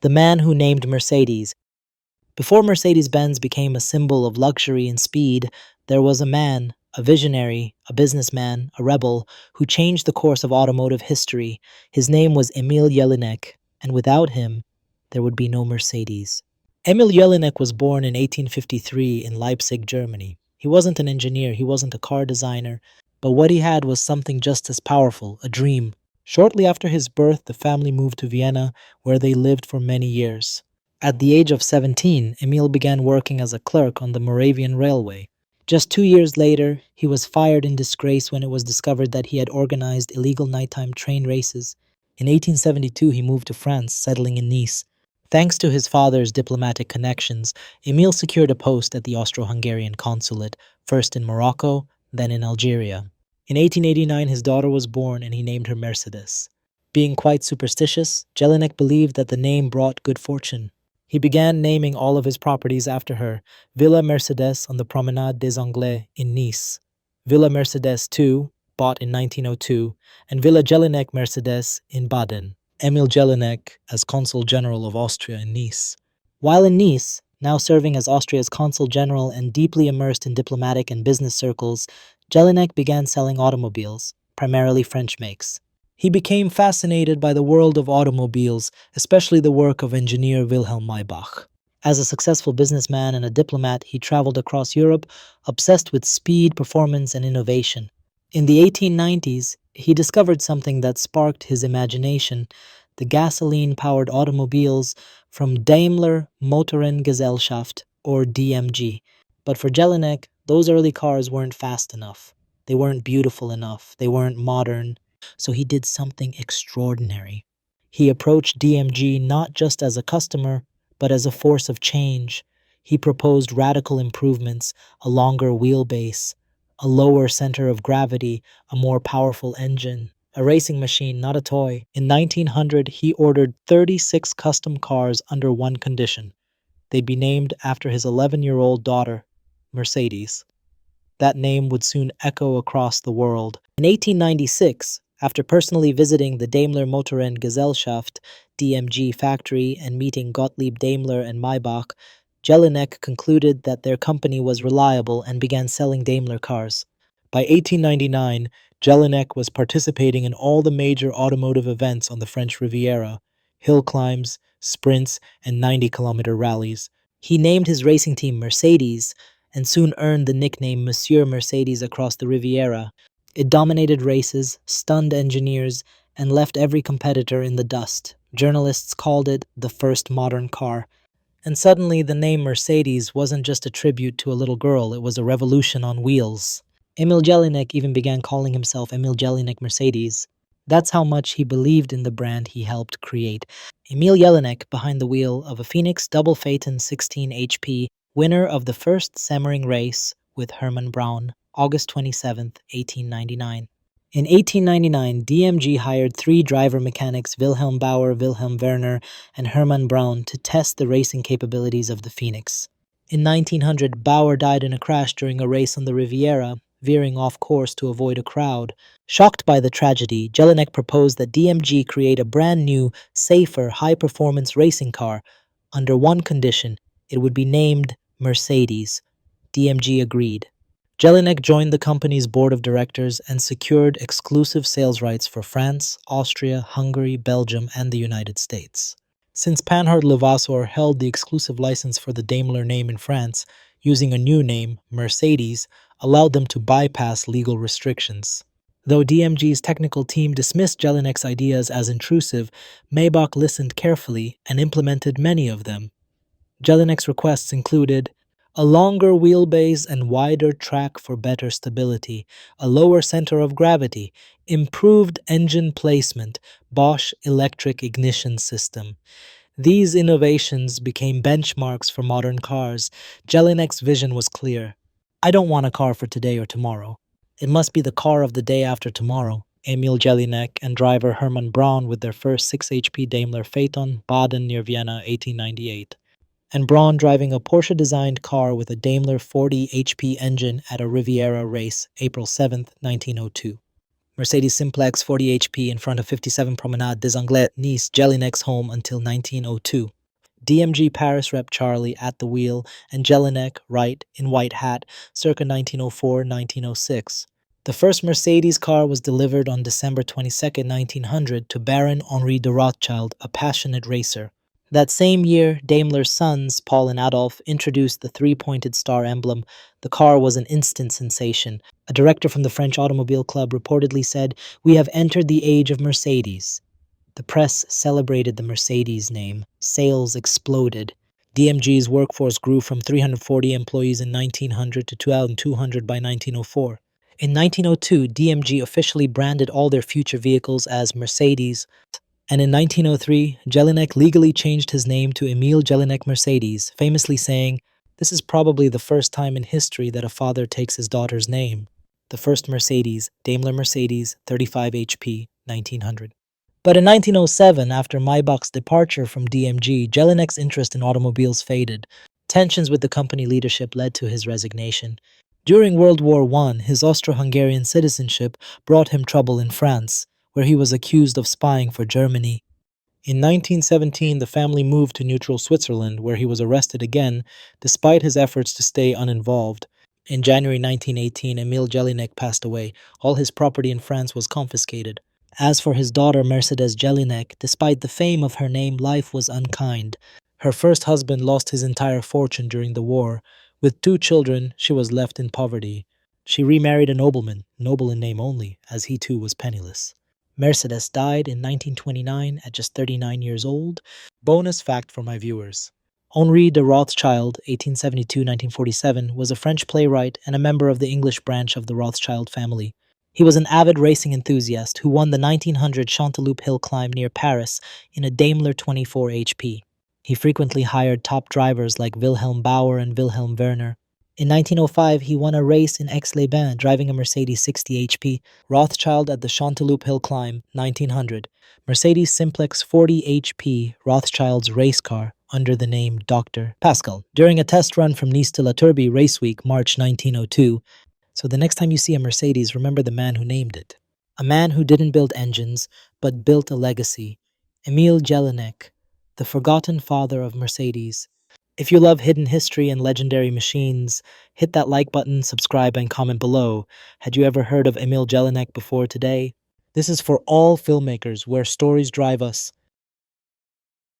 the man who named Mercedes. Before Mercedes-Benz became a symbol of luxury and speed, there was a man, a visionary, a businessman, a rebel, who changed the course of automotive history. His name was Emil Jellinek, and without him, there would be no Mercedes. Emil Jellinek was born in 1853 in Leipzig, Germany. He wasn't an engineer, he wasn't a car designer, but what he had was something just as powerful, a dream. Shortly after his birth, the family moved to Vienna, where they lived for many years. At the age of 17, Emil began working as a clerk on the Moravian Railway. Just 2 years later, he was fired in disgrace when it was discovered that he had organized illegal nighttime train races. In 1872, he moved to France, settling in Nice. Thanks to his father's diplomatic connections, Emil secured a post at the Austro-Hungarian consulate, first in Morocco, then in Algeria. In 1889, his daughter was born and he named her Mercedes. Being quite superstitious, Jellinek believed that the name brought good fortune. He began naming all of his properties after her: Villa Mercedes on the Promenade des Anglais in Nice, Villa Mercedes II, bought in 1902, and Villa Jellinek Mercedes in Baden. Emil Jellinek as Consul General of Austria in Nice. While in Nice, now serving as Austria's Consul General and deeply immersed in diplomatic and business circles, Jellinek began selling automobiles, primarily French makes. He became fascinated by the world of automobiles, especially the work of engineer Wilhelm Maybach. As a successful businessman and a diplomat, he traveled across Europe, obsessed with speed, performance, and innovation. In the 1890s, he discovered something that sparked his imagination: the gasoline-powered automobiles from Daimler Motorengesellschaft, or DMG. But for Jellinek, those early cars weren't fast enough. They weren't beautiful enough. They weren't modern. So he did something extraordinary. He approached DMG not just as a customer, but as a force of change. He proposed radical improvements: a longer wheelbase, a lower center of gravity, a more powerful engine. A racing machine, not a toy. In 1900, he ordered 36 custom cars under one condition: they'd be named after his 11-year-old daughter, Mercedes. That name would soon echo across the world. In 1896, after personally visiting the Daimler Motorengesellschaft (DMG) factory and meeting Gottlieb Daimler and Maybach, Jellinek concluded that their company was reliable and began selling Daimler cars. By 1899, Jellinek was participating in all the major automotive events on the French Riviera: hill climbs, sprints, and 90-kilometer rallies. He named his racing team Mercedes and soon earned the nickname Monsieur Mercedes across the Riviera. It dominated races, stunned engineers, and left every competitor in the dust. Journalists called it the first modern car. And suddenly the name Mercedes wasn't just a tribute to a little girl, it was a revolution on wheels. Emil Jellinek even began calling himself Emil Jellinek Mercedes. That's how much he believed in the brand he helped create. Emil Jellinek behind the wheel of a Phoenix double Phaeton 16 HP, winner of the first Semmering race with Hermann Braun, August 27, 1899. In 1899, DMG hired 3 driver mechanics, Wilhelm Bauer, Wilhelm Werner, and Hermann Braun, to test the racing capabilities of the Phoenix. In 1900, Bauer died in a crash during a race on the Riviera, veering off course to avoid a crowd. Shocked by the tragedy, Jellinek proposed that DMG create a brand new, safer, high-performance racing car. Under one condition: it would be named Mercedes. DMG agreed. Jellinek joined the company's board of directors and secured exclusive sales rights for France, Austria, Hungary, Belgium, and the United States. Since Panhard Levasseur held the exclusive license for the Daimler name in France, using a new name, Mercedes, allowed them to bypass legal restrictions. Though DMG's technical team dismissed Jellinek's ideas as intrusive, Maybach listened carefully and implemented many of them. Jellinek's requests included a longer wheelbase and wider track for better stability, a lower center of gravity, improved engine placement, Bosch electric ignition system. These innovations became benchmarks for modern cars. Jellinek's vision was clear: I don't want a car for today or tomorrow. It must be the car of the day after tomorrow. Emil Jellinek and driver Hermann Braun with their first 6 HP Daimler Phaeton, Baden near Vienna, 1898. And Braun driving a Porsche-designed car with a Daimler 40 HP engine at a Riviera race, April 7, 1902. Mercedes Simplex 40 HP in front of 57 Promenade des Anglais, Nice, Jellinek's home until 1902. DMG Paris rep Charlie at the wheel and Jellinek, right, in white hat, circa 1904-1906. The first Mercedes car was delivered on December 22, 1900 to Baron Henri de Rothschild, a passionate racer. That same year, Daimler's sons, Paul and Adolf, introduced the three-pointed star emblem. The car was an instant sensation. A director from the French Automobile Club reportedly said, "We have entered the age of Mercedes." The press celebrated the Mercedes name. Sales exploded. DMG's workforce grew from 340 employees in 1900 to 2,200 by 1904. In 1902, DMG officially branded all their future vehicles as Mercedes, and in 1903, Jellinek legally changed his name to Emil Jellinek Mercedes, famously saying, "This is probably the first time in history that a father takes his daughter's name." The first Mercedes, Daimler Mercedes, 35 HP, 1900. But in 1907, after Maybach's departure from DMG, Jellinek's interest in automobiles faded. Tensions with the company leadership led to his resignation. During World War I, his Austro-Hungarian citizenship brought him trouble in France, where he was accused of spying for Germany. In 1917, the family moved to neutral Switzerland, where he was arrested again, despite his efforts to stay uninvolved. In January 1918, Emil Jellinek passed away. All his property in France was confiscated. As for his daughter Mercedes Jellinek, despite the fame of her name, life was unkind. Her first husband lost his entire fortune during the war. With 2 children, she was left in poverty. She remarried a nobleman, noble in name only, as he too was penniless. Mercedes died in 1929 at just 39 years old. Bonus fact for my viewers. Henri de Rothschild, 1872-1947, was a French playwright and a member of the English branch of the Rothschild family. He was an avid racing enthusiast who won the 1900 Chanteloup Hill climb near Paris in a Daimler 24 HP. He frequently hired top drivers like Wilhelm Bauer and Wilhelm Werner. In 1905, he won a race in Aix-les-Bains driving a Mercedes 60 HP. Rothschild at the Chanteloup Hill climb, 1900. Mercedes Simplex 40 HP, Rothschild's race car, under the name Dr. Pascal, during a test run from Nice to La Turbie Race Week, March 1902. So the next time you see a Mercedes, remember the man who named it. A man who didn't build engines, but built a legacy. Emil Jellinek, the forgotten father of Mercedes. If you love hidden history and legendary machines, hit that like button, subscribe, and comment below. Had you ever heard of Emil Jellinek before today? This is for all filmmakers where stories drive us.